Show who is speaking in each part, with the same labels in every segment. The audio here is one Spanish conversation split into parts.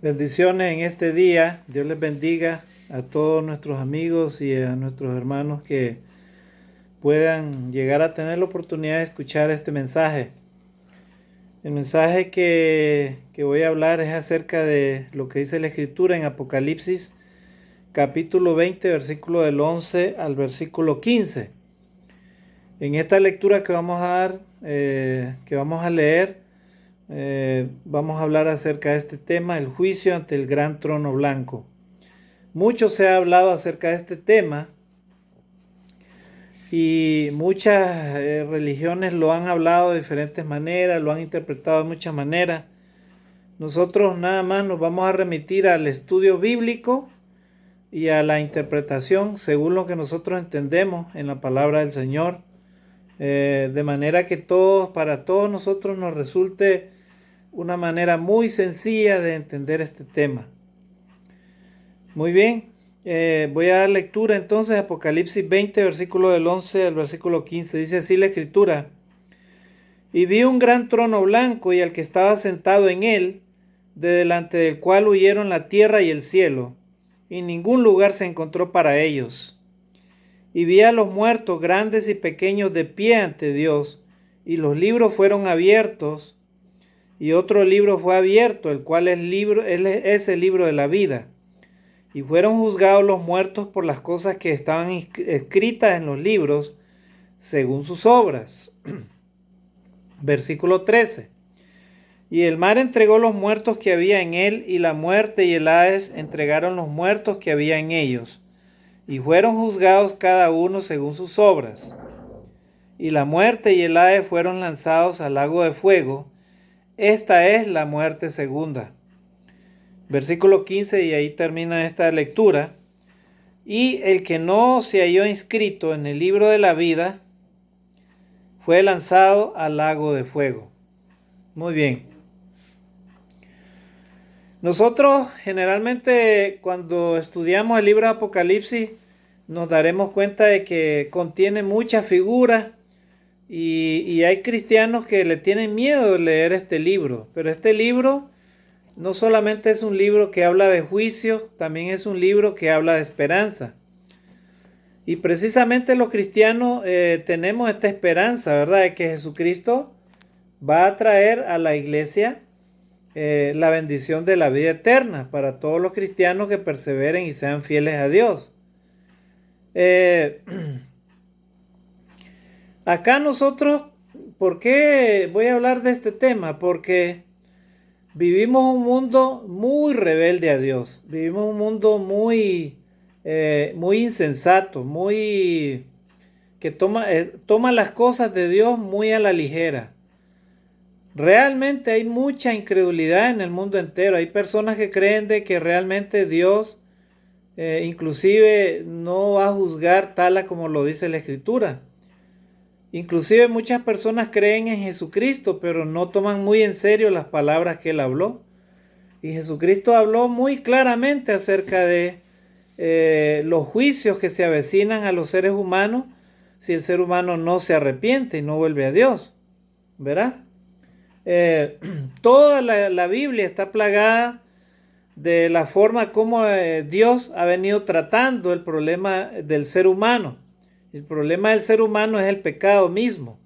Speaker 1: Bendiciones en este día. Dios les bendiga a todos nuestros amigos y a nuestros hermanos que puedan llegar a tener la oportunidad de escuchar este mensaje. El mensaje que voy a hablar es acerca de lo que dice la Escritura en Apocalipsis capítulo 20, versículo del 11 al versículo 15. En esta lectura que vamos a dar, que vamos a leer, vamos a hablar acerca de este tema, el juicio ante el gran trono blanco. Mucho se ha hablado acerca de este tema y muchas religiones lo han hablado de diferentes maneras, lo han interpretado de muchas maneras. Nosotros nada más nos vamos a remitir al estudio bíblico y a la interpretación según lo que nosotros entendemos en la palabra del Señor, de manera que para todos nosotros nos resulte una manera muy sencilla de entender este tema. Muy bien, voy a dar lectura entonces, Apocalipsis 20, versículo del 11 al versículo 15. Dice así la Escritura: Y vi un gran trono blanco y al que estaba sentado en él, de delante del cual huyeron la tierra y el cielo, y ningún lugar se encontró para ellos. Y vi a los muertos, grandes y pequeños, de pie ante Dios, y los libros fueron abiertos, y otro libro fue abierto, el cual es el libro de la vida. Y fueron juzgados los muertos por las cosas que estaban escritas en los libros, según sus obras. Versículo 13. Y el mar entregó los muertos que había en él, y la muerte y el Hades entregaron los muertos que había en ellos, y fueron juzgados cada uno según sus obras. Y la muerte y el Hades fueron lanzados al lago de fuego. Esta es la muerte segunda. Versículo 15, y ahí termina esta lectura. Y el que no se halló inscrito en el libro de la vida fue lanzado al lago de fuego. Muy bien. Nosotros generalmente cuando estudiamos el libro de Apocalipsis nos daremos cuenta de que contiene muchas figuras y hay cristianos que le tienen miedo de leer este libro. Pero este libro no solamente es un libro que habla de juicio, también es un libro que habla de esperanza. Y precisamente los cristianos tenemos esta esperanza, ¿verdad? De que Jesucristo va a traer a la iglesia la bendición de la vida eterna para todos los cristianos que perseveren y sean fieles a Dios. Acá nosotros, ¿por qué voy a hablar de este tema? Porque vivimos un mundo muy rebelde a Dios. Vivimos un mundo muy insensato, que toma las cosas de Dios muy a la ligera. Realmente hay mucha incredulidad en el mundo entero. Hay personas que creen de que realmente Dios inclusive no va a juzgar tal como lo dice la Escritura. Inclusive muchas personas creen en Jesucristo, pero no toman muy en serio las palabras que Él habló. Y Jesucristo habló muy claramente acerca de los juicios que se avecinan a los seres humanos si el ser humano no se arrepiente y no vuelve a Dios. ¿Verdad? Toda la Biblia está plagada de la forma como Dios ha venido tratando el problema del ser humano. El problema del ser humano es el pecado mismo.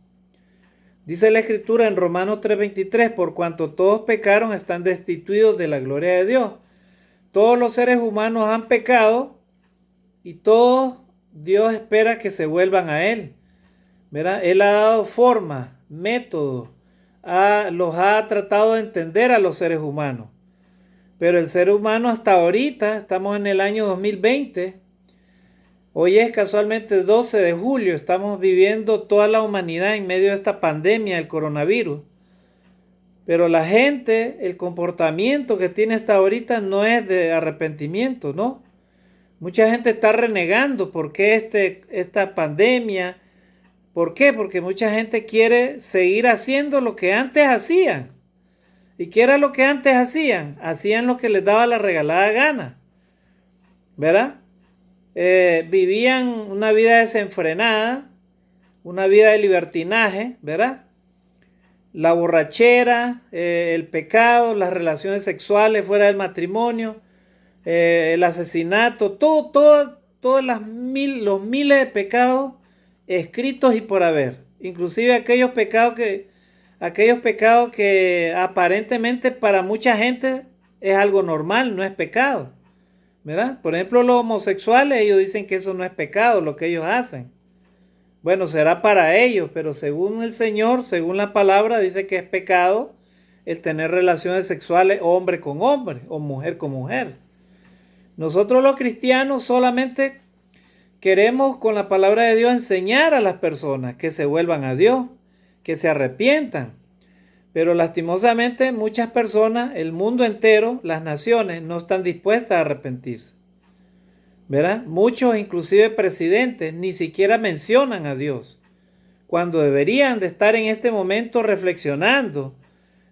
Speaker 1: Dice la Escritura en Romanos 3:23, por cuanto todos pecaron están destituidos de la gloria de Dios. Todos los seres humanos han pecado y todos Dios espera que se vuelvan a Él. ¿Verdad? Él ha dado forma, método, los ha tratado de entender a los seres humanos. Pero el ser humano hasta ahorita, estamos en el año 2020, hoy es casualmente 12 de julio, estamos viviendo toda la humanidad en medio de esta pandemia del coronavirus. Pero la gente, el comportamiento que tiene hasta ahorita no es de arrepentimiento, ¿no? Mucha gente está renegando por qué esta pandemia. ¿Por qué? Porque mucha gente quiere seguir haciendo lo que antes hacían. ¿Y qué era lo que antes hacían? Hacían lo que les daba la regalada gana. ¿Verdad? Vivían una vida desenfrenada, una vida de libertinaje, ¿verdad? la borrachera, el pecado, las relaciones sexuales fuera del matrimonio, el asesinato, todos los miles de pecados escritos y por haber. Inclusive aquellos pecados que aparentemente para mucha gente es algo normal, no es pecado, ¿verdad? Por ejemplo, los homosexuales, ellos dicen que eso no es pecado, lo que ellos hacen. Bueno, será para ellos, pero según el Señor, según la palabra, dice que es pecado el tener relaciones sexuales hombre con hombre o mujer con mujer. Nosotros los cristianos solamente queremos con la palabra de Dios enseñar a las personas que se vuelvan a Dios, que se arrepientan. Pero lastimosamente muchas personas, el mundo entero, las naciones, no están dispuestas a arrepentirse. ¿Verdad? Muchos, inclusive presidentes, ni siquiera mencionan a Dios, cuando deberían de estar en este momento reflexionando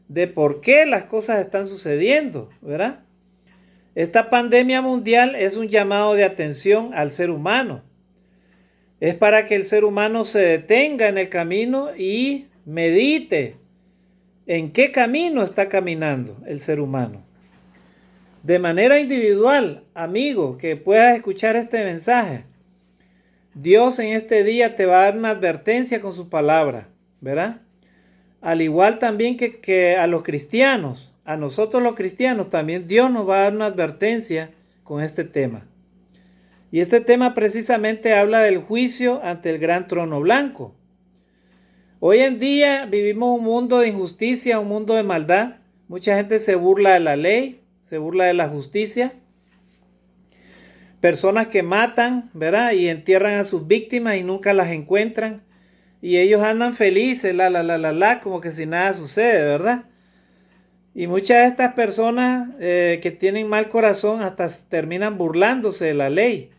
Speaker 1: de por qué las cosas están sucediendo, ¿verdad? Esta pandemia mundial es un llamado de atención al ser humano. Es para que el ser humano se detenga en el camino y medite en qué camino está caminando el ser humano. De manera individual, amigo, que puedas escuchar este mensaje, Dios en este día te va a dar una advertencia con su palabra, ¿verdad? Al igual también que a los cristianos, a nosotros los cristianos también Dios nos va a dar una advertencia con este tema. Y este tema precisamente habla del juicio ante el gran trono blanco. Hoy en día vivimos un mundo de injusticia, un mundo de maldad. Mucha gente se burla de la ley, se burla de la justicia. Personas que matan, ¿verdad? Y entierran a sus víctimas y nunca las encuentran. Y ellos andan felices, como que si nada sucede, ¿verdad? Y muchas de estas personas que tienen mal corazón hasta terminan burlándose de la ley.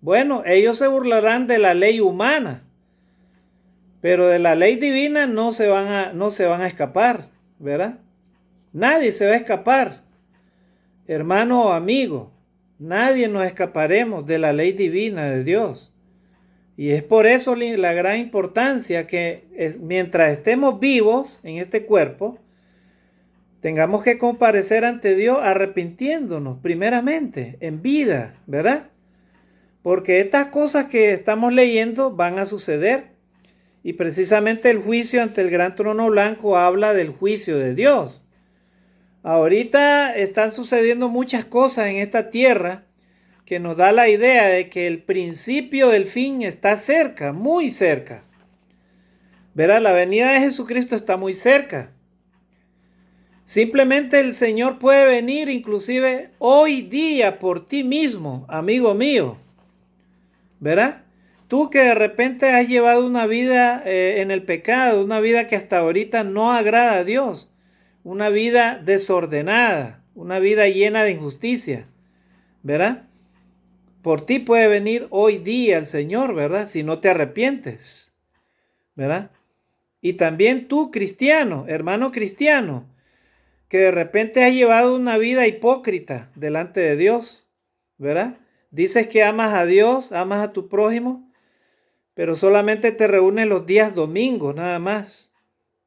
Speaker 1: Bueno, ellos se burlarán de la ley humana, pero de la ley divina no se van a escapar, ¿verdad? Nadie se va a escapar, hermano o amigo. Nadie nos escaparemos de la ley divina de Dios. Y es por eso la gran importancia que mientras estemos vivos en este cuerpo, tengamos que comparecer ante Dios arrepintiéndonos primeramente en vida, ¿verdad? Porque estas cosas que estamos leyendo van a suceder. Y precisamente el juicio ante el gran trono blanco habla del juicio de Dios. Ahorita están sucediendo muchas cosas en esta tierra que nos da la idea de que el principio del fin está cerca, muy cerca. Verá, la venida de Jesucristo está muy cerca. Simplemente el Señor puede venir inclusive hoy día por ti mismo, amigo mío. ¿Verdad? Tú que de repente has llevado una vida en el pecado, una vida que hasta ahorita no agrada a Dios, una vida desordenada, una vida llena de injusticia, ¿verdad? Por ti puede venir hoy día el Señor, ¿verdad? Si no te arrepientes, ¿verdad? Y también tú, cristiano, hermano cristiano, que de repente has llevado una vida hipócrita delante de Dios, ¿verdad? Dices que amas a Dios, amas a tu prójimo, pero solamente te reúnes los días domingos, nada más.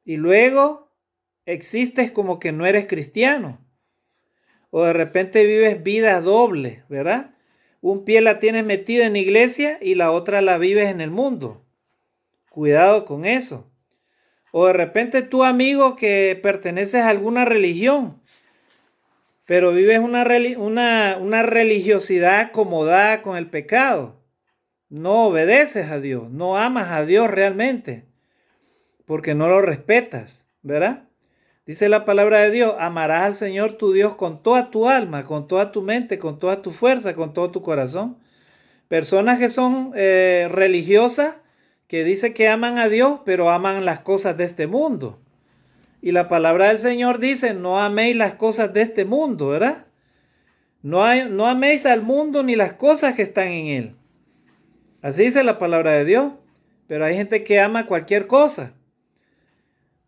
Speaker 1: Y luego existes como que no eres cristiano. O de repente vives vida doble, ¿verdad? Un pie la tienes metida en la iglesia y la otra la vives en el mundo. Cuidado con eso. O de repente tú, amigo, que perteneces a alguna religión, pero vives una religiosidad acomodada con el pecado. No obedeces a Dios, no amas a Dios realmente, porque no lo respetas, ¿verdad? Dice la palabra de Dios, amarás al Señor tu Dios con toda tu alma, con toda tu mente, con toda tu fuerza, con todo tu corazón. Personas que son religiosas, que dicen que aman a Dios, pero aman las cosas de este mundo. Y la palabra del Señor dice, no améis las cosas de este mundo, ¿verdad? No améis al mundo ni las cosas que están en él. Así dice la palabra de Dios. Pero hay gente que ama cualquier cosa.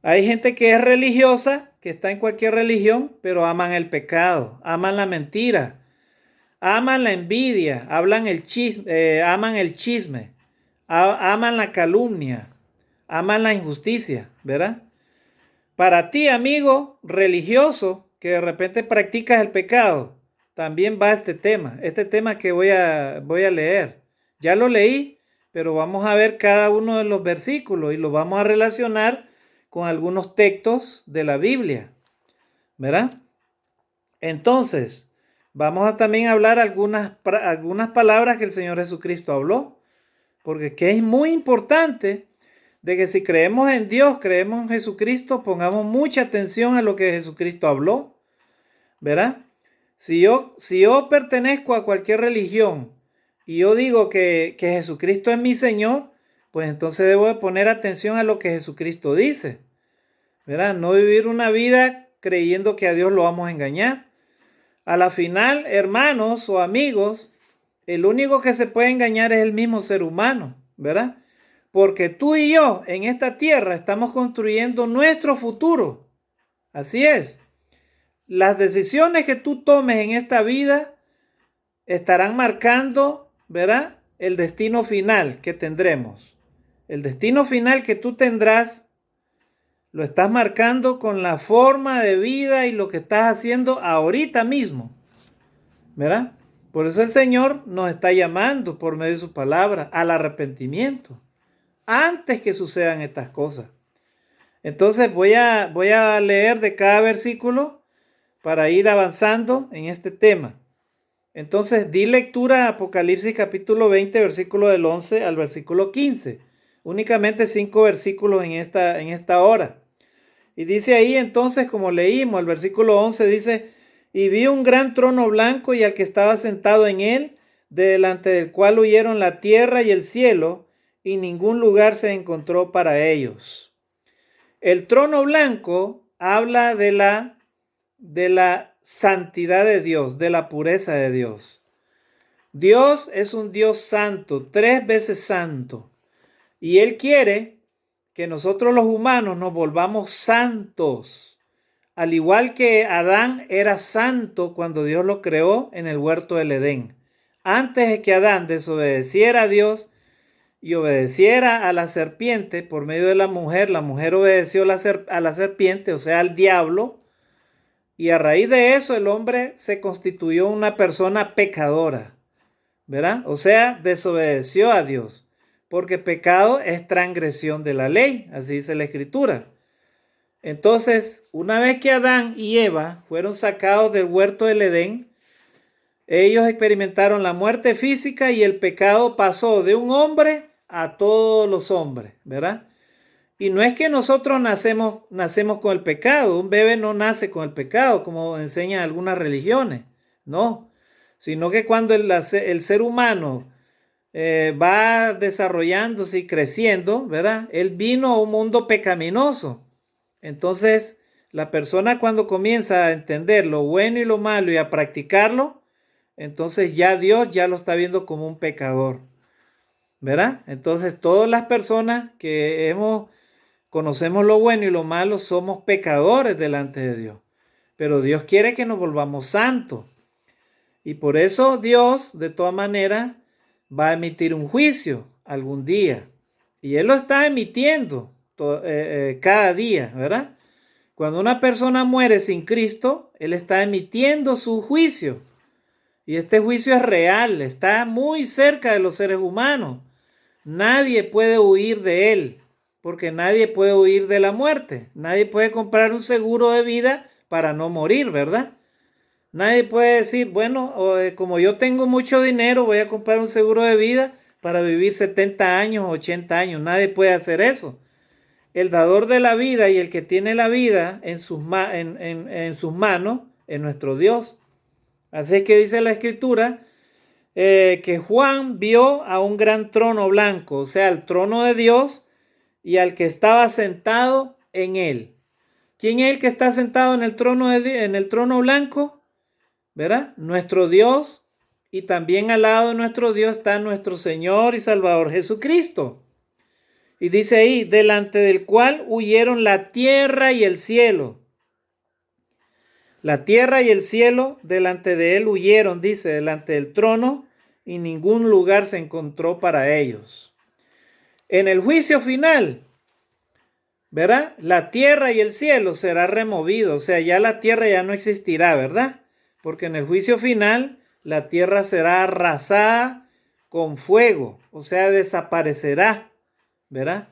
Speaker 1: Hay gente que es religiosa, que está en cualquier religión, pero aman el pecado, aman la mentira, aman la envidia, aman el chisme, aman la calumnia, aman la injusticia, ¿verdad? Para ti, amigo religioso, que de repente practicas el pecado, también va este tema que voy a leer. Ya lo leí, pero vamos a ver cada uno de los versículos y lo vamos a relacionar con algunos textos de la Biblia, ¿verdad? Entonces, vamos a también hablar algunas palabras que el Señor Jesucristo habló, porque que es muy importante de que si creemos en Dios, creemos en Jesucristo, pongamos mucha atención a lo que Jesucristo habló, ¿verdad? Si yo pertenezco a cualquier religión y yo digo que Jesucristo es mi Señor, pues entonces debo de poner atención a lo que Jesucristo dice, ¿verdad? No vivir una vida creyendo que a Dios lo vamos a engañar. A la final, hermanos o amigos, el único que se puede engañar es el mismo ser humano, ¿verdad? Porque tú y yo en esta tierra estamos construyendo nuestro futuro. Así es. Las decisiones que tú tomes en esta vida estarán marcando, ¿verdad?, el destino final que tendremos. El destino final que tú tendrás lo estás marcando con la forma de vida y lo que estás haciendo ahorita mismo, ¿verdad? Por eso el Señor nos está llamando por medio de su palabra al arrepentimiento antes que sucedan estas cosas. Entonces voy a leer de cada versículo para ir avanzando en este tema. Entonces di lectura a Apocalipsis capítulo 20, versículo del 11 al versículo 15. Únicamente 5 versículos en esta hora. Y dice ahí entonces, como leímos, el versículo 11 dice: y vi un gran trono blanco y al que estaba sentado en él, delante del cual huyeron la tierra y el cielo, y ningún lugar se encontró para ellos. El trono blanco habla de la santidad de Dios, de la pureza de Dios. Dios es un Dios santo, 3 veces santo. Y Él quiere que nosotros los humanos nos volvamos santos. Al igual que Adán era santo cuando Dios lo creó en el huerto del Edén. Antes de que Adán desobedeciera a Dios y obedeciera a la serpiente por medio de la mujer obedeció a la serpiente, o sea, al diablo. Y a raíz de eso el hombre se constituyó una persona pecadora, ¿verdad? O sea, desobedeció a Dios, porque pecado es transgresión de la ley, así dice la Escritura. Entonces, una vez que Adán y Eva fueron sacados del huerto del Edén, ellos experimentaron la muerte física y el pecado pasó de un hombre a todos los hombres, ¿verdad? Y no es que nosotros nacemos con el pecado, un bebé no nace con el pecado, como enseñan algunas religiones, no, sino que cuando el ser humano va desarrollándose y creciendo, ¿verdad? Él vino a un mundo pecaminoso. Entonces, la persona cuando comienza a entender lo bueno y lo malo y a practicarlo, entonces ya Dios ya lo está viendo como un pecador, ¿verdad? Entonces, todas las personas que conocemos lo bueno y lo malo, somos pecadores delante de Dios. Pero Dios quiere que nos volvamos santos. Y por eso Dios, de todas maneras, va a emitir un juicio algún día. Y Él lo está emitiendo cada día, ¿verdad? Cuando una persona muere sin Cristo, Él está emitiendo su juicio. Y este juicio es real, está muy cerca de los seres humanos. Nadie puede huir de Él, porque nadie puede huir de la muerte. Nadie puede comprar un seguro de vida para no morir, ¿verdad? Nadie puede decir, bueno, como yo tengo mucho dinero, voy a comprar un seguro de vida para vivir 70 años, 80 años. Nadie puede hacer eso. El dador de la vida y el que tiene la vida en sus manos es nuestro Dios. Así es que dice la Escritura que Juan vio a un gran trono blanco, o sea, el trono de Dios y al que estaba sentado en él. ¿Quién es el que está sentado en el trono blanco? ¿Verdad? Nuestro Dios, y también al lado de nuestro Dios está nuestro Señor y Salvador Jesucristo. Y dice ahí, delante del cual huyeron la tierra y el cielo. La tierra y el cielo delante de él huyeron, dice, delante del trono, y ningún lugar se encontró para ellos. En el juicio final, ¿verdad? La tierra y el cielo será removido, o sea, ya la tierra ya no existirá, ¿verdad? Porque en el juicio final la tierra será arrasada con fuego, o sea, desaparecerá, ¿verdad?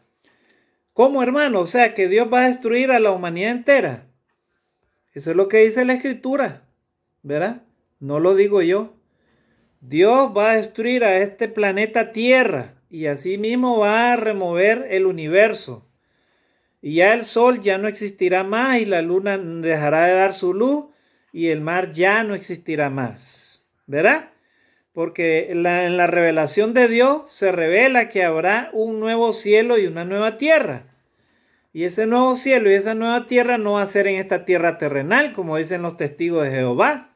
Speaker 1: ¿Cómo, hermano? O sea, que Dios va a destruir a la humanidad entera. Eso es lo que dice la Escritura, ¿verdad? No lo digo yo. Dios va a destruir a este planeta Tierra y asimismo va a remover el universo. Y ya el sol ya no existirá más y la luna dejará de dar su luz y el mar ya no existirá más. ¿Verdad? Porque en la revelación de Dios se revela que habrá un nuevo cielo y una nueva tierra. Y ese nuevo cielo y esa nueva tierra no va a ser en esta tierra terrenal, como dicen los testigos de Jehová.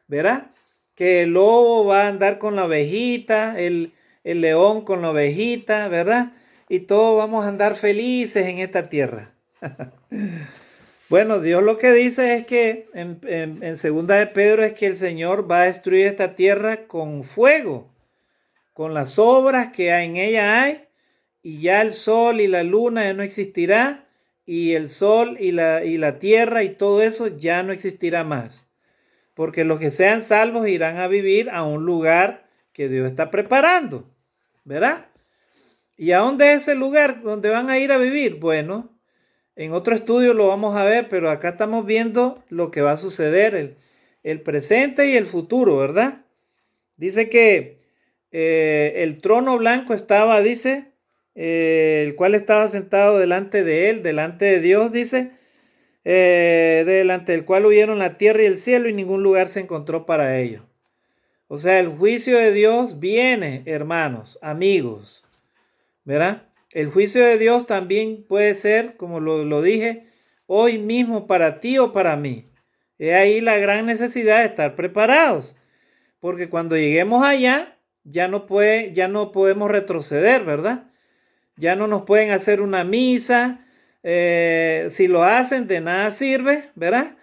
Speaker 1: ¿Verdad? Que el lobo va a andar con la ovejita, el león con la ovejita, ¿verdad? Y todos vamos a andar felices en esta tierra. Bueno, Dios lo que dice es que en segunda de Pedro es que el Señor va a destruir esta tierra con fuego, con las obras que en ella hay, y ya el sol y la luna ya no existirá, y el sol y la tierra y todo eso ya no existirá más. Porque los que sean salvos irán a vivir a un lugar que Dios está preparando, ¿verdad? ¿Y a dónde es ese lugar donde van a ir a vivir? Bueno, en otro estudio lo vamos a ver, pero acá estamos viendo lo que va a suceder, el presente y el futuro, ¿verdad? Dice que el trono blanco estaba, dice, el cual estaba sentado delante de él, delante de Dios, dice, delante del cual huyeron la tierra y el cielo y ningún lugar se encontró para ellos. O sea, el juicio de Dios viene, hermanos, amigos, ¿verdad? El juicio de Dios también puede ser, como lo dije, hoy mismo para ti o para mí. Es ahí la gran necesidad de estar preparados, porque cuando lleguemos allá, ya no podemos retroceder, ¿verdad? Ya no nos pueden hacer una misa. Si lo hacen, de nada sirve, ¿verdad?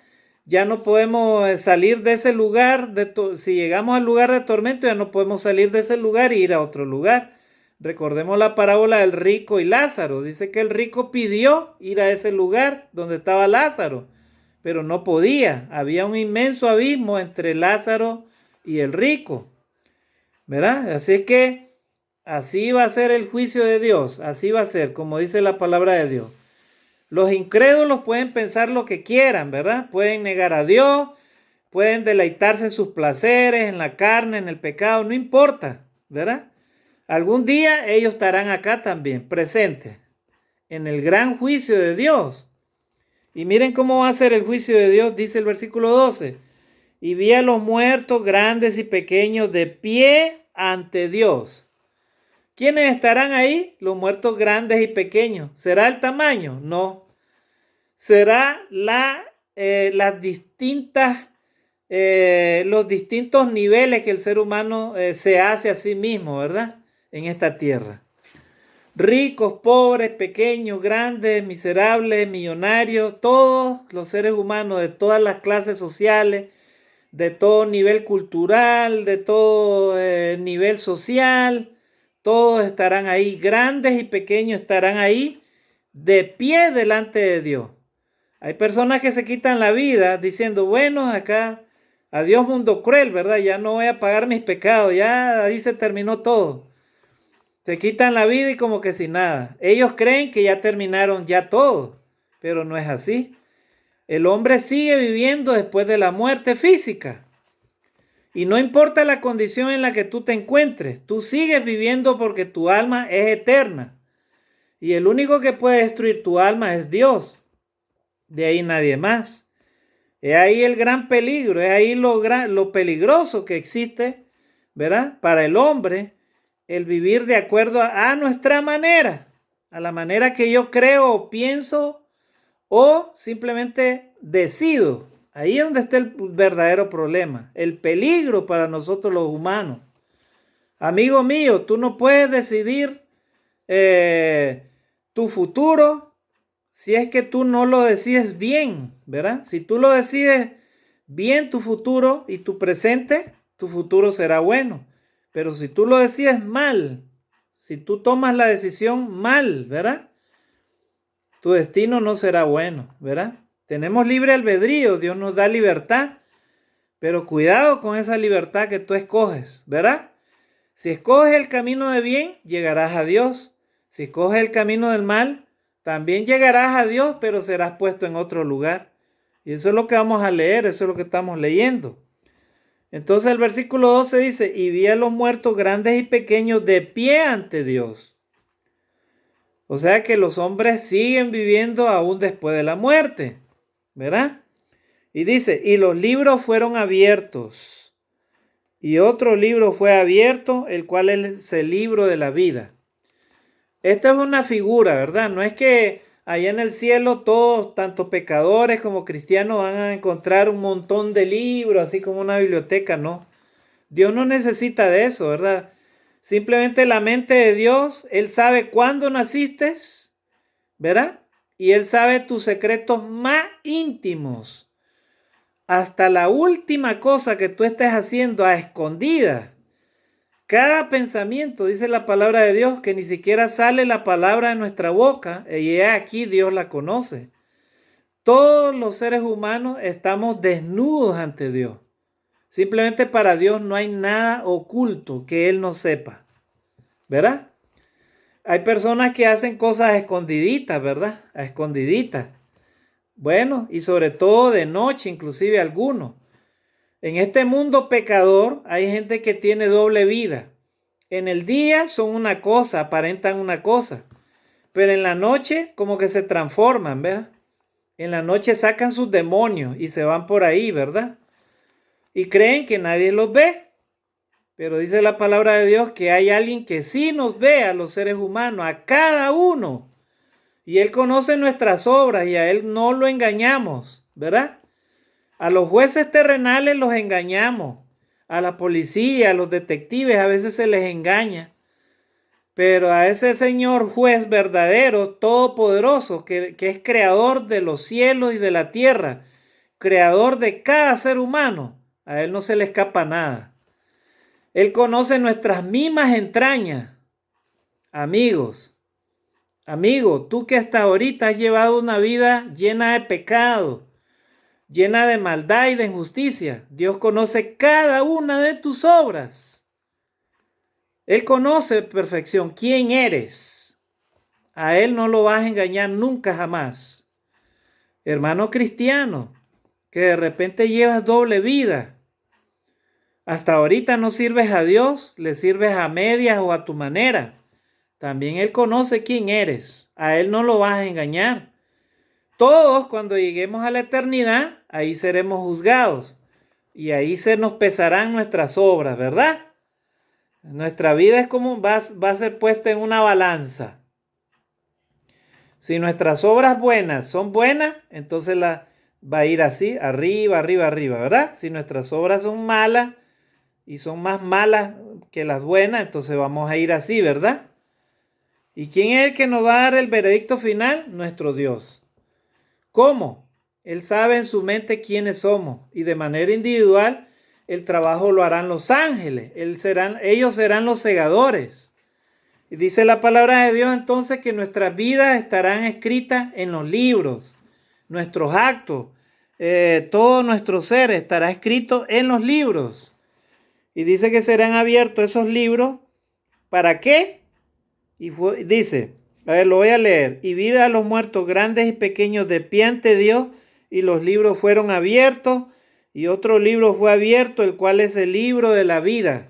Speaker 1: Ya no podemos salir de ese lugar. Si llegamos al lugar de tormento, ya no podemos salir de ese lugar e ir a otro lugar. Recordemos la parábola del rico y Lázaro. Dice que el rico pidió ir a ese lugar donde estaba Lázaro, pero no podía. Había un inmenso abismo entre Lázaro y el rico, ¿verdad? Así es que así va a ser el juicio de Dios. Así va a ser, como dice la palabra de Dios. Los incrédulos pueden pensar lo que quieran, ¿verdad? Pueden negar a Dios, pueden deleitarse en sus placeres, en la carne, en el pecado, no importa, ¿verdad? Algún día ellos estarán acá también, presentes, en el gran juicio de Dios. Y miren cómo va a ser el juicio de Dios, dice el versículo 12. Y vi a los muertos grandes y pequeños de pie ante Dios. ¿Quiénes estarán ahí? Los muertos grandes y pequeños. ¿Será el tamaño? No. Será los distintos niveles que el ser humano se hace a sí mismo, ¿verdad? En esta tierra. Ricos, pobres, pequeños, grandes, miserables, millonarios, todos los seres humanos de todas las clases sociales, de todo nivel cultural, de todo nivel social, todos estarán ahí, grandes y pequeños estarán ahí, de pie delante de Dios. Hay personas que se quitan la vida diciendo, bueno, acá, adiós mundo cruel, ¿verdad? Ya no voy a pagar mis pecados, ya ahí se terminó todo. Se quitan la vida y como que sin nada. Ellos creen que ya terminaron ya todo, pero no es así. El hombre sigue viviendo después de la muerte física. Y no importa la condición en la que tú te encuentres, tú sigues viviendo porque tu alma es eterna. Y el único que puede destruir tu alma es Dios. De ahí nadie más. Es ahí el gran peligro, es ahí lo peligroso que existe, ¿verdad? Para el hombre, el vivir de acuerdo a nuestra manera, a la manera que yo creo o pienso o simplemente decido. Ahí es donde está el verdadero problema, el peligro para nosotros los humanos. Amigo mío, tú no puedes decidir tu futuro si es que tú no lo decides bien, ¿verdad? Si tú lo decides bien tu futuro y tu presente, tu futuro será bueno. Pero si tú lo decides mal, si tú tomas la decisión mal, ¿verdad? tu destino no será bueno, ¿verdad? Tenemos libre albedrío, Dios nos da libertad, pero cuidado con esa libertad que tú escoges, ¿verdad? Si escoges el camino de bien, llegarás a Dios. Si escoges el camino del mal, también llegarás a Dios, pero serás puesto en otro lugar. Y eso es lo que vamos a leer, eso es lo que estamos leyendo. Entonces el versículo 12 dice, y vi a los muertos grandes y pequeños de pie ante Dios. O sea que los hombres siguen viviendo aún después de la muerte, ¿verdad? Y dice, y los libros fueron abiertos. Y otro libro fue abierto, el cual es el libro de la vida. Esta es una figura, ¿verdad? No es que allá en el cielo todos, tanto pecadores como cristianos, van a encontrar un montón de libros, así como una biblioteca, no. Dios no necesita de eso, ¿verdad? Simplemente la mente de Dios, Él sabe cuándo naciste, ¿verdad? Y Él sabe tus secretos más íntimos. Hasta la última cosa que tú estés haciendo a escondidas. Cada pensamiento, dice la palabra de Dios, que ni siquiera sale la palabra de nuestra boca, y aquí Dios la conoce. Todos los seres humanos estamos desnudos ante Dios. Simplemente para Dios no hay nada oculto que Él no sepa, ¿verdad? Hay personas que hacen cosas a escondiditas, ¿verdad? A escondiditas. Bueno, y sobre todo de noche, inclusive algunos. En este mundo pecador hay gente que tiene doble vida. En el día son una cosa, aparentan una cosa, pero en la noche como que se transforman, ¿verdad? En la noche sacan sus demonios y se van por ahí, ¿verdad? Y creen que nadie los ve. Pero dice la palabra de Dios que hay alguien que sí nos ve a los seres humanos, a cada uno. Y Él conoce nuestras obras y a Él no lo engañamos, ¿verdad? A los jueces terrenales los engañamos. A la policía, a los detectives a veces se les engaña. Pero a ese Señor juez verdadero, todopoderoso, que es creador de los cielos y de la tierra, creador de cada ser humano, a Él no se le escapa nada. Él conoce nuestras mismas entrañas. Amigos, amigo, tú que hasta ahorita has llevado una vida llena de pecado, llena de maldad y de injusticia, Dios conoce cada una de tus obras. Él conoce de perfección quién eres. A Él no lo vas a engañar nunca jamás. Hermano cristiano, que de repente llevas doble vida. Hasta ahorita no sirves a Dios, le sirves a medias o a tu manera. También Él conoce quién eres. A Él no lo vas a engañar. Todos cuando lleguemos a la eternidad, ahí seremos juzgados. Y ahí se nos pesarán nuestras obras, ¿verdad? Nuestra vida es como va a ser puesta en una balanza. Si nuestras obras buenas son buenas, entonces va a ir así, arriba, arriba, arriba, ¿verdad? Si nuestras obras son malas y son más malas que las buenas, entonces vamos a ir así, ¿verdad? ¿Y quién es el que nos va a dar el veredicto final? Nuestro Dios. ¿Cómo? Él sabe en su mente quiénes somos y de manera individual el trabajo lo harán los ángeles. Ellos serán los segadores. Y dice la palabra de Dios entonces que nuestras vidas estarán escritas en los libros. Nuestros actos, todo nuestro ser estará escrito en los libros. Y dice que serán abiertos esos libros. ¿Para qué? Y dice, a ver, lo voy a leer. Y vi a los muertos grandes y pequeños de pie ante Dios, y los libros fueron abiertos, y otro libro fue abierto, el cual es el libro de la vida.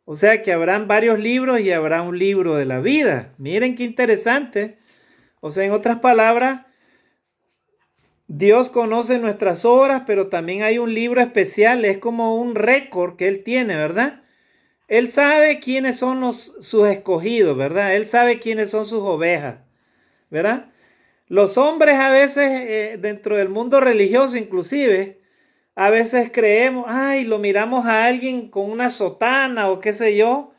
Speaker 1: O sea que habrán varios libros y habrá un libro de la vida. Miren qué interesante. O sea, en otras palabras, Dios conoce nuestras obras, pero también hay un libro especial, es como un récord que Él tiene, ¿verdad? Él sabe quiénes son sus escogidos, ¿verdad? Él sabe quiénes son sus ovejas, ¿verdad? Los hombres a veces, dentro del mundo religioso inclusive, a veces creemos, ay, lo miramos a alguien con una sotana o qué sé yo,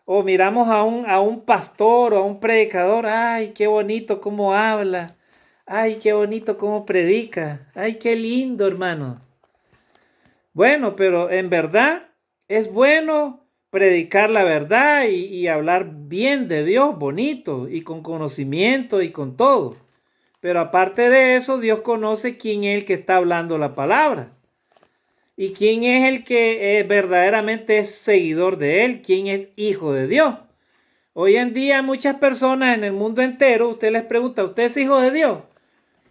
Speaker 1: o miramos a un pastor o a un predicador, ay, qué bonito cómo habla, ay, qué bonito cómo predica, ay, qué lindo, hermano. Bueno, pero en verdad es bueno predicar la verdad y hablar bien de Dios, bonito, y con conocimiento y con todo. Pero aparte de eso, Dios conoce quién es el que está hablando la palabra. Y quién es el que verdaderamente es seguidor de Él, quién es hijo de Dios. Hoy en día muchas personas en el mundo entero, usted les pregunta, ¿usted es hijo de Dios?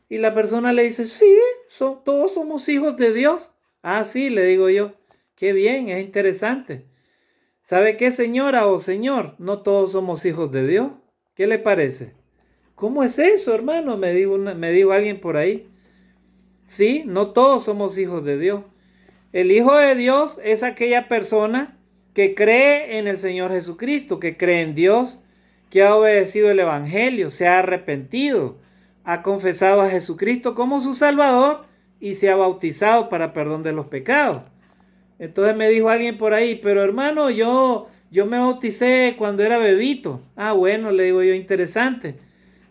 Speaker 1: Y la persona le dice, sí, todos somos hijos de Dios. Ah, sí, le digo yo, qué bien, es interesante. ¿Sabe qué, señora o señor? No todos somos hijos de Dios. ¿Qué le parece? ¿Cómo es eso, hermano? Me dijo alguien por ahí. Sí, no todos somos hijos de Dios. El hijo de Dios es aquella persona que cree en el Señor Jesucristo, que cree en Dios, que ha obedecido el Evangelio, se ha arrepentido, ha confesado a Jesucristo como su Salvador y se ha bautizado para perdón de los pecados. Entonces me dijo alguien por ahí, pero hermano, yo me bauticé cuando era bebito. Ah, bueno, le digo yo, interesante.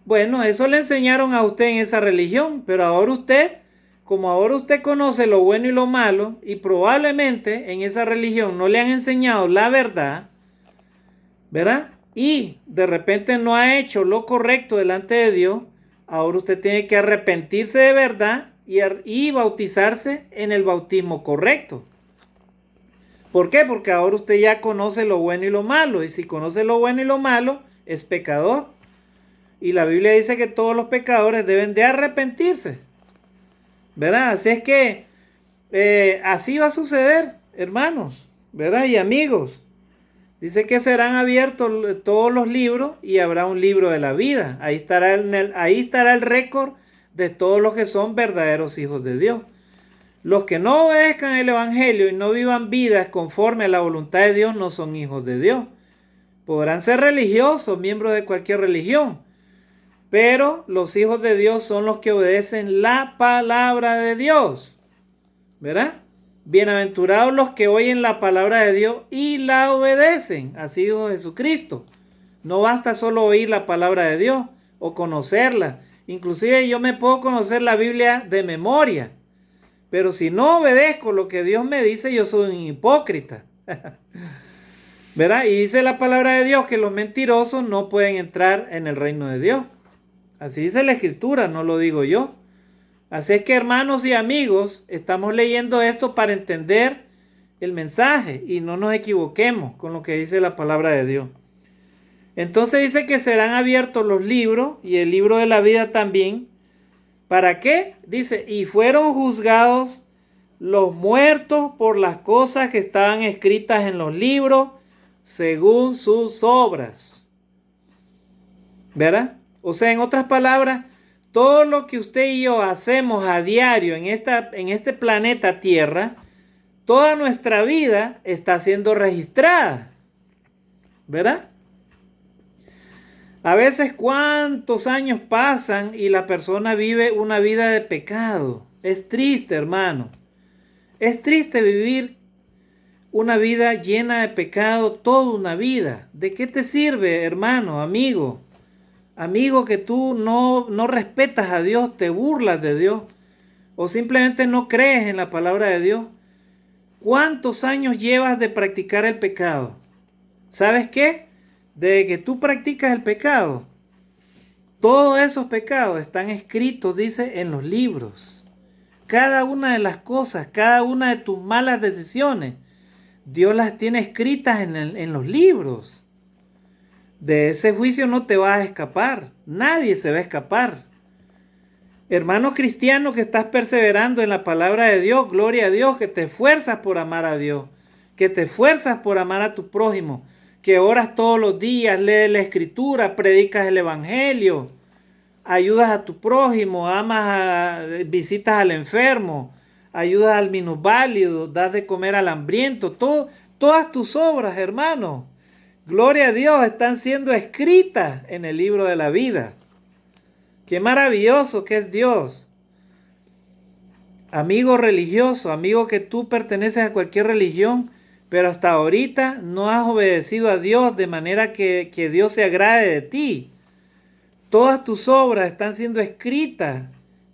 Speaker 1: Bueno, eso le enseñaron a usted en esa religión, pero ahora usted, como ahora usted conoce lo bueno y lo malo, y probablemente en esa religión no le han enseñado la verdad, ¿verdad? Y de repente no ha hecho lo correcto delante de Dios, ahora usted tiene que arrepentirse de verdad y bautizarse en el bautismo correcto. ¿Por qué? Porque ahora usted ya conoce lo bueno y lo malo, y si conoce lo bueno y lo malo, es pecador. Y la Biblia dice que todos los pecadores deben de arrepentirse, ¿verdad? Así es que así va a suceder, hermanos, ¿verdad? Y amigos. Dice que serán abiertos todos los libros y habrá un libro de la vida. Ahí estará el récord de todos los que son verdaderos hijos de Dios. Los que no obedezcan el Evangelio y no vivan vidas conforme a la voluntad de Dios no son hijos de Dios. Podrán ser religiosos, miembros de cualquier religión, pero los hijos de Dios son los que obedecen la palabra de Dios, ¿verdad? Bienaventurados los que oyen la palabra de Dios y la obedecen. Así dijo Jesucristo. No basta solo oír la palabra de Dios o conocerla. Inclusive yo me puedo conocer la Biblia de memoria, pero si no obedezco lo que Dios me dice, yo soy un hipócrita. ¿Verdad? Y dice la palabra de Dios que los mentirosos no pueden entrar en el reino de Dios. Así dice la Escritura, no lo digo yo. Así es que, hermanos y amigos, estamos leyendo esto para entender el mensaje y no nos equivoquemos con lo que dice la palabra de Dios. Entonces dice que serán abiertos los libros y el libro de la vida también. ¿Para qué? Dice, y fueron juzgados los muertos por las cosas que estaban escritas en los libros según sus obras. ¿Verdad? O sea, en otras palabras, todo lo que usted y yo hacemos a diario en este planeta Tierra, toda nuestra vida está siendo registrada. ¿Verdad? A veces cuántos años pasan y la persona vive una vida de pecado. Es triste, hermano. Es triste vivir una vida llena de pecado toda una vida. ¿De qué te sirve, hermano, amigo? Amigo, que tú no respetas a Dios, te burlas de Dios o simplemente no crees en la palabra de Dios. ¿Cuántos años llevas de practicar el pecado? ¿Sabes qué? De que tú practicas el pecado, todos esos pecados están escritos, dice, en los libros. Cada una de las cosas, cada una de tus malas decisiones, Dios las tiene escritas en los libros. De ese juicio no te vas a escapar. Nadie se va a escapar. Hermano cristiano que estás perseverando en la palabra de Dios, gloria a Dios, que te esfuerzas por amar a Dios, que te esfuerzas por amar a tu prójimo, que oras todos los días, lees la escritura, predicas el evangelio, ayudas a tu prójimo, visitas al enfermo, ayudas al minusválido, das de comer al hambriento, todas tus obras, hermano, gloria a Dios, están siendo escritas en el libro de la vida. Qué maravilloso que es Dios. Amigo religioso, amigo que tú perteneces a cualquier religión, pero hasta ahorita no has obedecido a Dios de manera que Dios se agrade de ti. Todas tus obras están siendo escritas,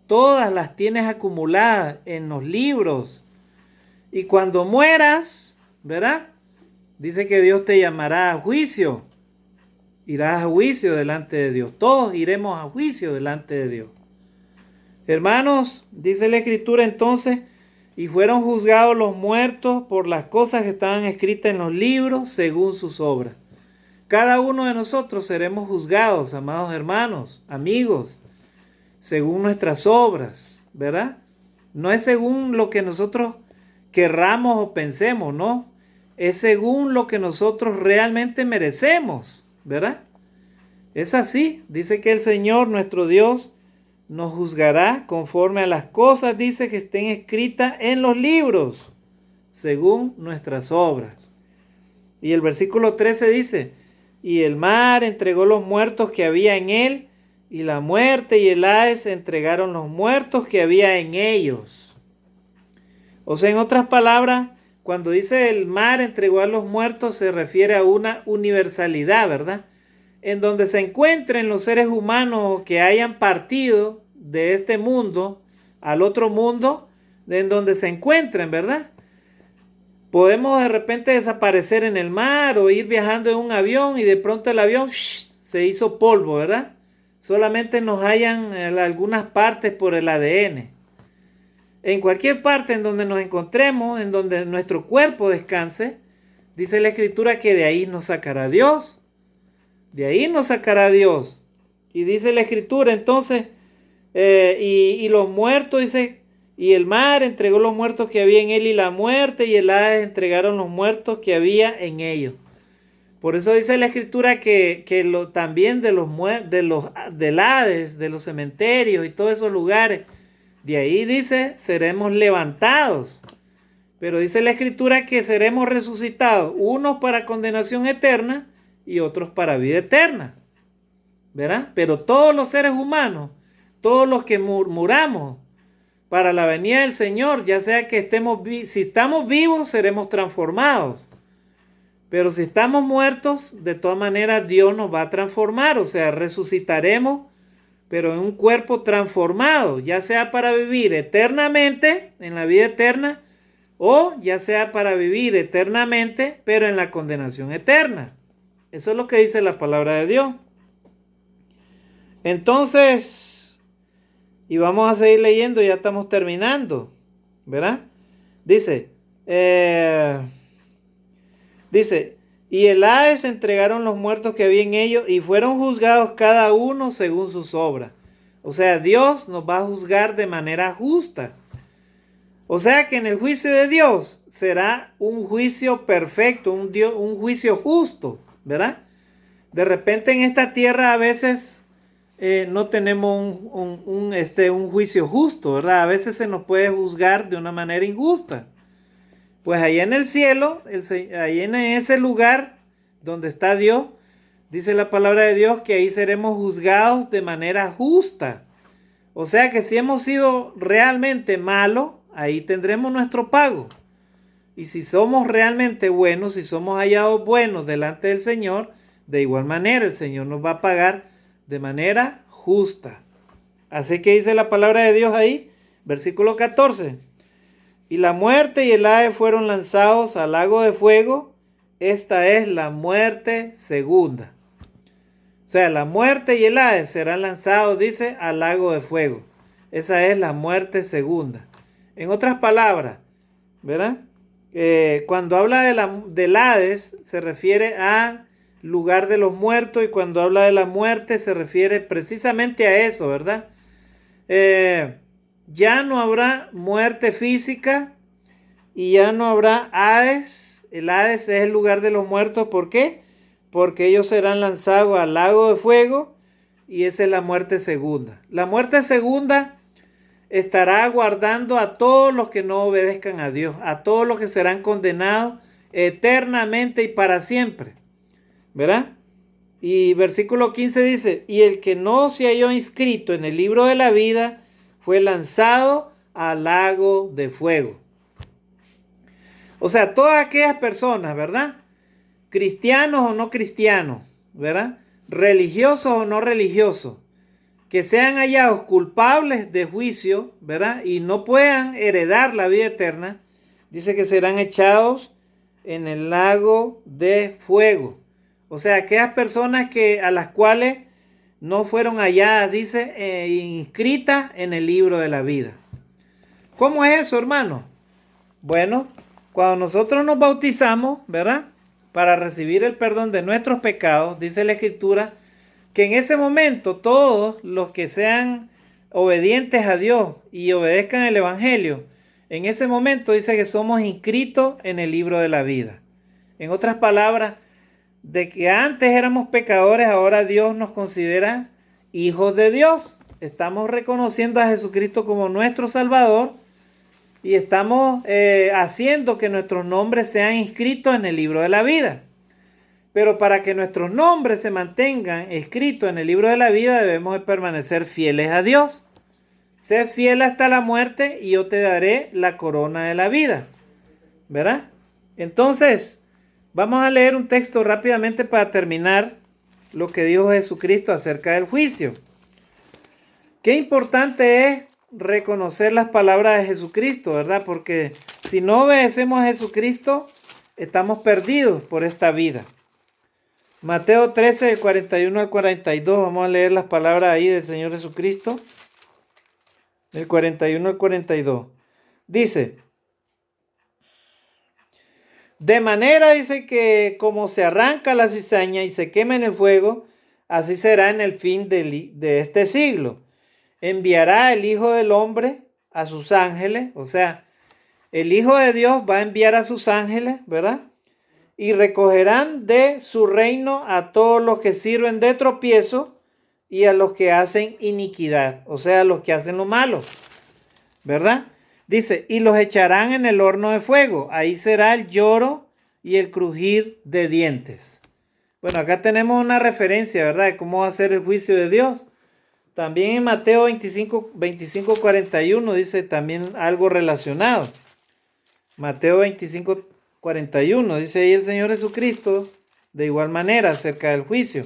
Speaker 1: todas las tienes acumuladas en los libros. Y cuando mueras, ¿verdad? Dice que Dios te llamará a juicio. Irás a juicio delante de Dios. Todos iremos a juicio delante de Dios. Hermanos, dice la Escritura entonces, y fueron juzgados los muertos por las cosas que estaban escritas en los libros según sus obras. Cada uno de nosotros seremos juzgados, amados hermanos, amigos, según nuestras obras, ¿verdad? No es según lo que nosotros querramos o pensemos, no. Es según lo que nosotros realmente merecemos, ¿verdad? Es así. Dice que el Señor, nuestro Dios, nos juzgará conforme a las cosas, dice, que estén escritas en los libros, según nuestras obras. Y el versículo 13 dice, y el mar entregó los muertos que había en él, y la muerte y el Hades entregaron los muertos que había en ellos. O sea, en otras palabras, cuando dice el mar entregó a los muertos, se refiere a una universalidad, ¿verdad? En donde se encuentren los seres humanos que hayan partido de este mundo al otro mundo, en donde se encuentren, ¿verdad? Podemos de repente desaparecer en el mar o ir viajando en un avión y de pronto el avión se hizo polvo, ¿verdad? Solamente nos hallan algunas partes por el ADN. En cualquier parte en donde nos encontremos, en donde nuestro cuerpo descanse, dice la Escritura que de ahí nos sacará Dios. De ahí nos sacará Dios. Y dice la Escritura entonces, y los muertos, dice, y el mar entregó los muertos que había en él, y la muerte y el Hades entregaron los muertos que había en ellos. Por eso dice la Escritura que también del Hades, de los cementerios y todos esos lugares, de ahí dice, seremos levantados. Pero dice la Escritura que seremos resucitados, unos para condenación eterna y otros para vida eterna. ¿Verdad? Pero todos los seres humanos, todos los que muramos para la venida del Señor, ya sea que si estamos vivos, seremos transformados. Pero si estamos muertos, de todas maneras Dios nos va a transformar, o sea, resucitaremos, pero en un cuerpo transformado, ya sea para vivir eternamente, en la vida eterna, o ya sea para vivir eternamente, pero en la condenación eterna. Eso es lo que dice la palabra de Dios. Entonces, y vamos a seguir leyendo, ya estamos terminando, ¿verdad? Dice, y el Hades entregaron los muertos que había en ellos y fueron juzgados cada uno según sus obras. O sea, Dios nos va a juzgar de manera justa. O sea que en el juicio de Dios será un juicio perfecto, un juicio justo, ¿verdad? De repente en esta tierra a veces no tenemos un juicio justo, ¿verdad? A veces se nos puede juzgar de una manera injusta. Pues allá en el cielo, ahí en ese lugar donde está Dios, dice la palabra de Dios que ahí seremos juzgados de manera justa. O sea que si hemos sido realmente malos, ahí tendremos nuestro pago. Y si somos realmente buenos, si somos hallados buenos delante del Señor, de igual manera el Señor nos va a pagar de manera justa. Así que dice la palabra de Dios ahí, versículo 14. Y la muerte y el Hades fueron lanzados al lago de fuego. Esta es la muerte segunda. O sea, la muerte y el Hades serán lanzados, dice, al lago de fuego. Esa es la muerte segunda. En otras palabras, ¿verdad? Cuando habla del Hades, se refiere a lugar de los muertos, y cuando habla de la muerte, se refiere precisamente a eso, ¿verdad? Ya no habrá muerte física y ya no habrá Hades. El Hades es el lugar de los muertos. ¿Por qué? Porque ellos serán lanzados al lago de fuego, y esa es la muerte segunda. La muerte segunda estará aguardando a todos los que no obedezcan a Dios, a todos los que serán condenados eternamente y para siempre, ¿verdad? Y versículo 15 dice, y el que no se halló inscrito en el libro de la vida fue lanzado al lago de fuego. O sea, todas aquellas personas, ¿verdad? Cristianos o no cristianos, ¿verdad? Religiosos o no religiosos, que sean hallados culpables de juicio, ¿verdad? Y no puedan heredar la vida eterna, dice que serán echados en el lago de fuego. O sea, aquellas personas a las cuales no fueron halladas, dice, inscritas en el libro de la vida. ¿Cómo es eso, hermano? Bueno, cuando nosotros nos bautizamos, ¿verdad? Para recibir el perdón de nuestros pecados, dice la Escritura, que en ese momento todos los que sean obedientes a Dios y obedezcan el Evangelio, en ese momento dice que somos inscritos en el libro de la vida. En otras palabras, de que antes éramos pecadores, ahora Dios nos considera hijos de Dios. Estamos reconociendo a Jesucristo como nuestro Salvador y estamos haciendo que nuestros nombres sean inscritos en el libro de la vida. Pero para que nuestros nombres se mantengan escritos en el libro de la vida, debemos de permanecer fieles a Dios. Sé fiel hasta la muerte y yo te daré la corona de la vida. ¿Verdad? Entonces, vamos a leer un texto rápidamente para terminar lo que dijo Jesucristo acerca del juicio. Qué importante es reconocer las palabras de Jesucristo, ¿verdad? Porque si no obedecemos a Jesucristo, estamos perdidos por esta vida. Mateo 13, del 41 al 42, vamos a leer las palabras ahí del Señor Jesucristo, del 41 al 42. Dice, de manera, dice, que como se arranca la cizaña y se quema en el fuego, así será en el fin de este siglo. Enviará el Hijo del Hombre a sus ángeles, o sea, el Hijo de Dios va a enviar a sus ángeles, ¿verdad? Y recogerán de su reino a todos los que sirven de tropiezo y a los que hacen iniquidad, o sea, a los que hacen lo malo, ¿verdad? Dice, y los echarán en el horno de fuego, ahí será el lloro y el crujir de dientes. Bueno, acá tenemos una referencia, ¿verdad?, de cómo va a ser el juicio de Dios. También en Mateo 25, 41 dice también algo relacionado. Mateo 25, 41 dice ahí el Señor Jesucristo de igual manera acerca del juicio.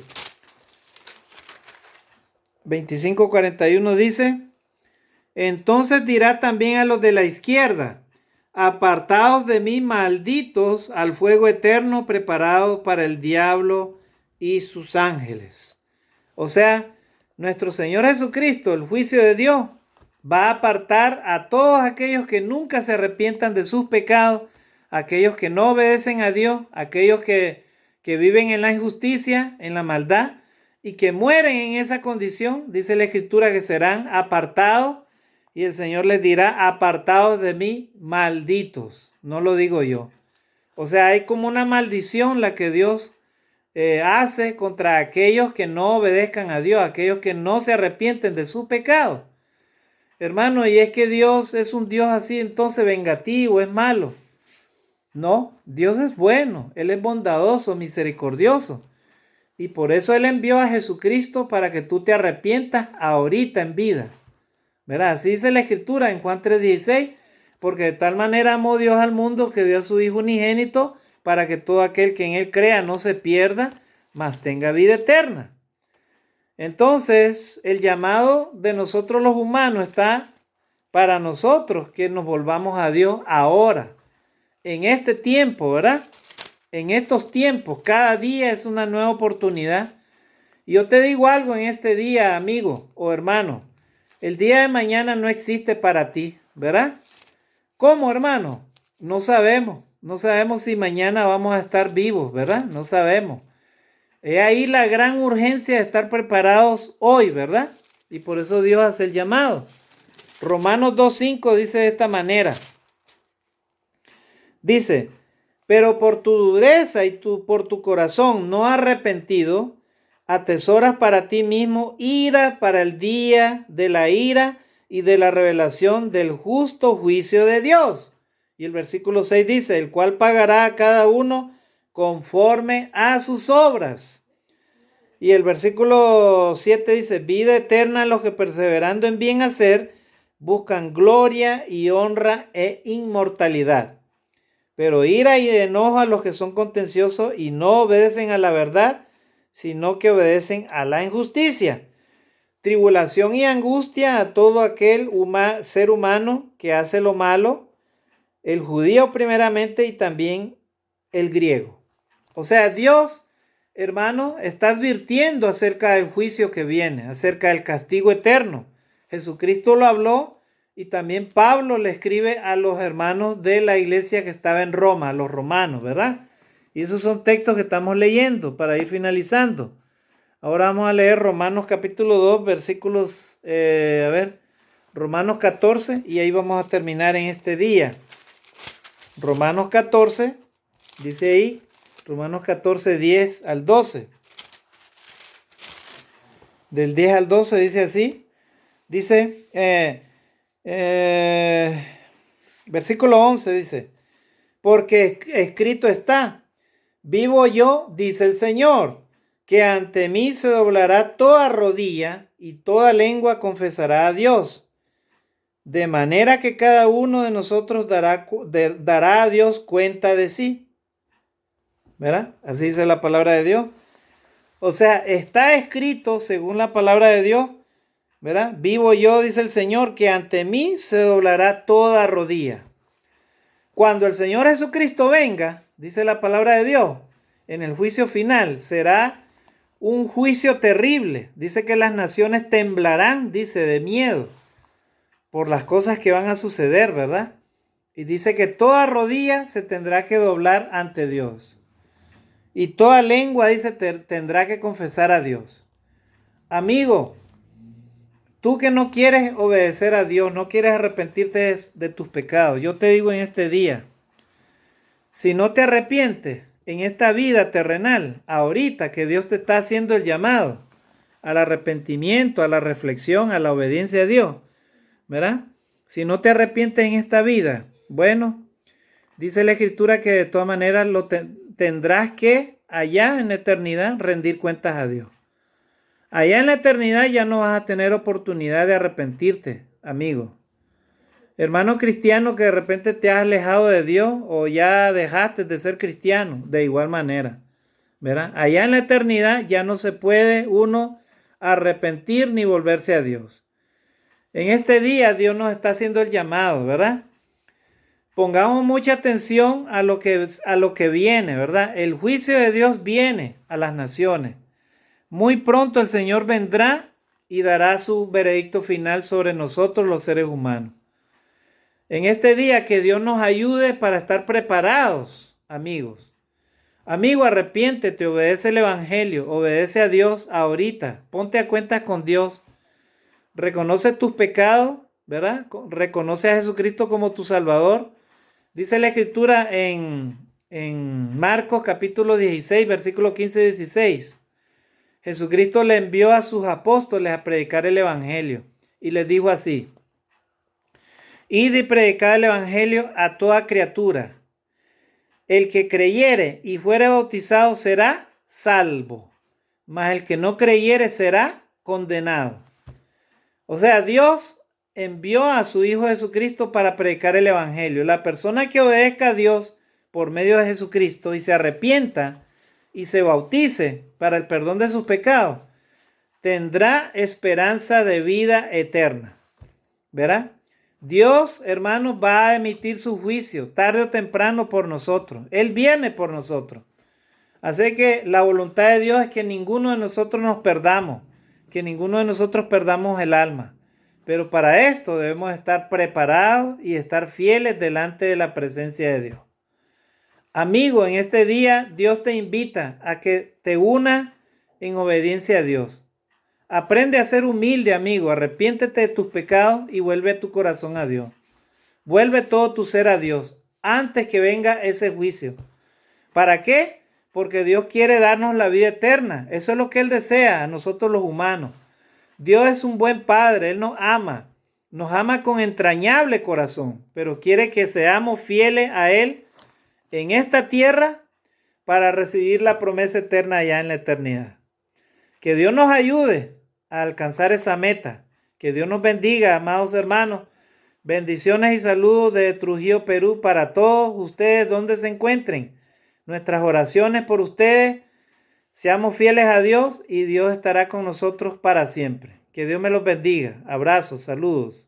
Speaker 1: 25, 41 dice, entonces dirá también a los de la izquierda, apartaos de mí, malditos, al fuego eterno preparado para el diablo y sus ángeles. O sea, nuestro Señor Jesucristo, el juicio de Dios, va a apartar a todos aquellos que nunca se arrepientan de sus pecados, aquellos que no obedecen a Dios, aquellos que viven en la injusticia, en la maldad, y que mueren en esa condición. Dice la Escritura que serán apartados, y el Señor les dirá, apartados de mí, malditos. No lo digo yo. O sea, hay como una maldición la que Dios hace contra aquellos que no obedezcan a Dios, aquellos que no se arrepienten de su pecado. Hermano, y es que Dios es un Dios así, entonces vengativo, es malo. No, Dios es bueno, Él es bondadoso, misericordioso. Y por eso Él envió a Jesucristo para que tú te arrepientas ahorita en vida. ¿Verdad? Así dice la Escritura en Juan 3:16, porque de tal manera amó Dios al mundo que dio a su Hijo unigénito para que todo aquel que en Él crea no se pierda, mas tenga vida eterna. Entonces, el llamado de nosotros los humanos está para nosotros que nos volvamos a Dios ahora, en este tiempo, ¿verdad? En estos tiempos, cada día es una nueva oportunidad. Y yo te digo algo en este día, amigo o hermano, el día de mañana no existe para ti, ¿verdad? ¿Cómo, hermano? No sabemos. No sabemos si mañana vamos a estar vivos, ¿verdad? No sabemos. Es ahí la gran urgencia de estar preparados hoy, ¿verdad? Y por eso Dios hace el llamado. Romanos 2:5 dice de esta manera. Dice, pero por tu dureza y por tu corazón no arrepentido, atesoras para ti mismo ira para el día de la ira y de la revelación del justo juicio de Dios. Y el versículo 6 dice, el cual pagará a cada uno conforme a sus obras. Y el versículo 7 dice, vida eterna a los que perseverando en bien hacer, buscan gloria y honra e inmortalidad. Pero ira y enojo a los que son contenciosos y no obedecen a la verdad, sino que obedecen a la injusticia. Tribulación y angustia a todo aquel ser humano que hace lo malo, el judío primeramente y también el griego. O sea, Dios, hermano, está advirtiendo acerca del juicio que viene, acerca del castigo eterno. Jesucristo lo habló y también Pablo le escribe a los hermanos de la iglesia que estaba en Roma, a los romanos, ¿verdad? Y esos son textos que estamos leyendo para ir finalizando. Ahora vamos a leer Romanos capítulo 2, versículos, Romanos 14, y ahí vamos a terminar en este día. Romanos 14, dice ahí, Romanos 14, 10 al 12. Del 10 al 12 dice así, dice, versículo 11 dice, porque escrito está, vivo yo, dice el Señor, que ante mí se doblará toda rodilla y toda lengua confesará a Dios. De manera que cada uno de nosotros dará a Dios cuenta de sí. ¿Verdad? Así dice la palabra de Dios. O sea, está escrito según la palabra de Dios, ¿verdad? Vivo yo, dice el Señor, que ante mí se doblará toda rodilla. Cuando el Señor Jesucristo venga, dice la palabra de Dios, en el juicio final será un juicio terrible. Dice que las naciones temblarán, dice, de miedo por las cosas que van a suceder, ¿verdad? Y dice que toda rodilla se tendrá que doblar ante Dios. Y toda lengua, dice, tendrá que confesar a Dios. Amigo, tú que no quieres obedecer a Dios, no quieres arrepentirte de tus pecados, yo te digo en este día, si no te arrepientes en esta vida terrenal, ahorita que Dios te está haciendo el llamado al arrepentimiento, a la reflexión, a la obediencia a Dios, ¿verdad? Si no te arrepientes en esta vida, bueno, dice la Escritura que de todas maneras tendrás que allá en la eternidad rendir cuentas a Dios. Allá en la eternidad ya no vas a tener oportunidad de arrepentirte, amigo. Hermano cristiano que de repente te has alejado de Dios o ya dejaste de ser cristiano, de igual manera, ¿verdad? Allá en la eternidad ya no se puede uno arrepentir ni volverse a Dios. En este día Dios nos está haciendo el llamado, ¿verdad? Pongamos mucha atención a lo que viene, ¿verdad? El juicio de Dios viene a las naciones. Muy pronto el Señor vendrá y dará su veredicto final sobre nosotros los seres humanos. En este día que Dios nos ayude para estar preparados, amigos. Amigo, arrepiéntete, obedece el Evangelio, obedece a Dios ahorita, ponte a cuentas con Dios. Reconoce tus pecados, ¿verdad? Reconoce a Jesucristo como tu Salvador. Dice la Escritura en Marcos capítulo 16, versículo 15 y 16. Jesucristo le envió a sus apóstoles a predicar el Evangelio y les dijo así: id y predicad el Evangelio a toda criatura. El que creyere y fuere bautizado será salvo, mas el que no creyere será condenado. O sea, Dios envió a su Hijo Jesucristo para predicar el Evangelio. La persona que obedezca a Dios por medio de Jesucristo y se arrepienta y se bautice para el perdón de sus pecados, tendrá esperanza de vida eterna. ¿Verdad? Dios, hermanos, va a emitir su juicio tarde o temprano por nosotros. Él viene por nosotros. Así que la voluntad de Dios es que ninguno de nosotros nos perdamos, que ninguno de nosotros perdamos el alma. Pero para esto debemos estar preparados y estar fieles delante de la presencia de Dios. Amigo, en este día Dios te invita a que te unas en obediencia a Dios. Aprende a ser humilde, amigo. Arrepiéntete de tus pecados y vuelve tu corazón a Dios. Vuelve todo tu ser a Dios antes que venga ese juicio. ¿Para qué? Porque Dios quiere darnos la vida eterna. Eso es lo que Él desea a nosotros los humanos. Dios es un buen Padre. Él nos ama con entrañable corazón, pero quiere que seamos fieles a Él en esta tierra para recibir la promesa eterna allá en la eternidad. Que Dios nos ayude a alcanzar esa meta. Que Dios nos bendiga, amados hermanos. Bendiciones y saludos de Trujillo, Perú, para todos ustedes donde se encuentren. Nuestras oraciones por ustedes. Seamos fieles a Dios y Dios estará con nosotros para siempre. Que Dios me los bendiga. Abrazos, saludos.